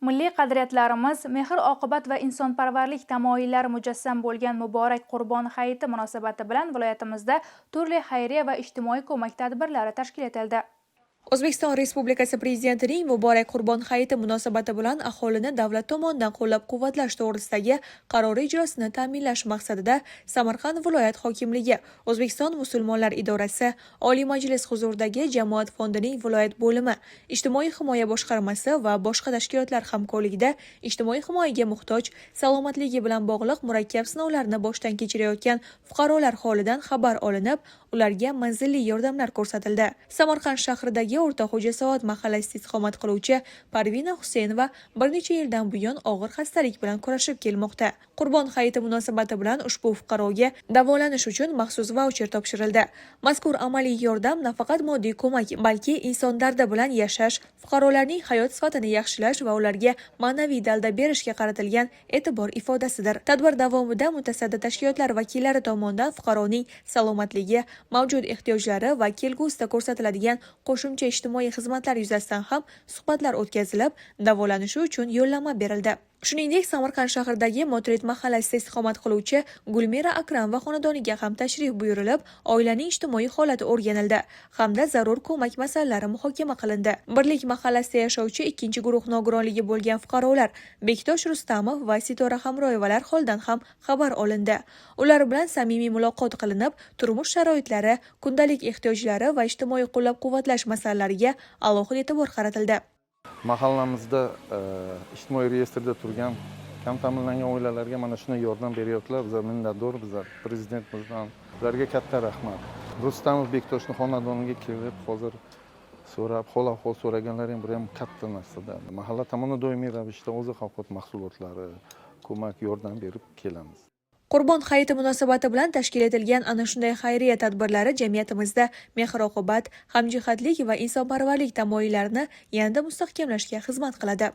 Milliy qadriyatlarimiz, mehr-oqibat va insonparvarlik tamoyillari mujassam bo'lgan muborak Qurbon hayiti munosabati bilan viloyatimizda turli xayriya va ijtimoiy ko'mak tadbirlari tashkil etildi. O'zbekiston Respublikasi Prezidentining muborak Qurbon hayiti munosabati bilan aholini davlat tomonidan qo'llab-quvvatlash to'g'risidagi qarori ijrosini ta'minlash maqsadida Samarqand viloyat hokimligi, O'zbekiston musulmonlar idorasi, Oliy Majlis huzuridagi Jamoat fondining viloyat bo'limi, Ijtimoiy himoya boshqarmasi va boshqa tashkilotlar hamkorligida ijtimoiy himoyaga muhtoj, salomatligi bilan bog'liq murakkab sinovlarni boshdan kechirayotgan fuqarolar holidan xabar olinib, ularga manzilli yordamlar ko'rsatildi. Samarqand shahridagi O'rta Xo'jasavat mahallasida istiqomat qiluvchi Parvina Husaynova bir necha yildan buyon og'ir xastalik bilan kurashib kelmoqda. Qurbon hayiti munosabati bilan ushbu fuqaroga davolanish uchun maxsus vaucher topshirildi. Mazkur amaliy yordam nafaqat moddiy ko'mak, balki inson dardi bilan yashash, fuqarolarning hayot sifatini yaxshilash va ularga ma'naviy dalda berishga qaratilgan e'tibor ifodasidir. Tadbir davomida mutasaddi tashkilotlar vakillari tomonidan fuqaroning salomatligi, mavjud ehtiyojlari va kelgusida ko'rsatiladigan qo'shimcha ijtimoiy xizmatlar yuzasidan ham suhbatlar o'tkazilib, davolanishi uchun yo'llanma berildi. Shuningdek, Samarqand shahridagi Motret mahallasida istiqomat qiluvchi Gulmira Akram va xonadoniga ham tashrif buyurilib, oilaning ijtimoiy holati o'rganildi hamda zarur ko'mak masalalari muhokama qilindi. Birlik mahallasida yashovchi ikkinchi guruh nogironligi bo'lgan fuqarolar Bektosh Rustamov va Sitora Hamroyevalar holidan ham xabar olindi. Ular bilan samimiy muloqot qilinib, turmush sharoitlari, kundalik ehtiyojlari va ijtimoiy qo'llab-quvvatlash masalalariga alohida e'tibor qaratildi. Mahallamizda ijtimoiy reyestrda turgan kam ta'minlangan oilalarga mana shunday yordam beryaptilar. Bizlar minnatdor, bizlar prezidentimizdan ularga katta rahmat. Rustamov Bektoshni xonadoniga kelib, hozir so'rab, hol-ahvol so'raganlar ham bu ham katta narsada. Mahalla tomonidan doimiy ravishda oziq-ovqat mahsulotlari, ko'mak, yordam berib kelamiz. Qurbon hayiti munosabati bilan tashkil etilgan ana shunday xayriya tadbirlari jamiyatimizda mehr-oqibat, hamjihatlik va insonparvarlik tamoyillarini yanada mustahkamlashga xizmat qiladi.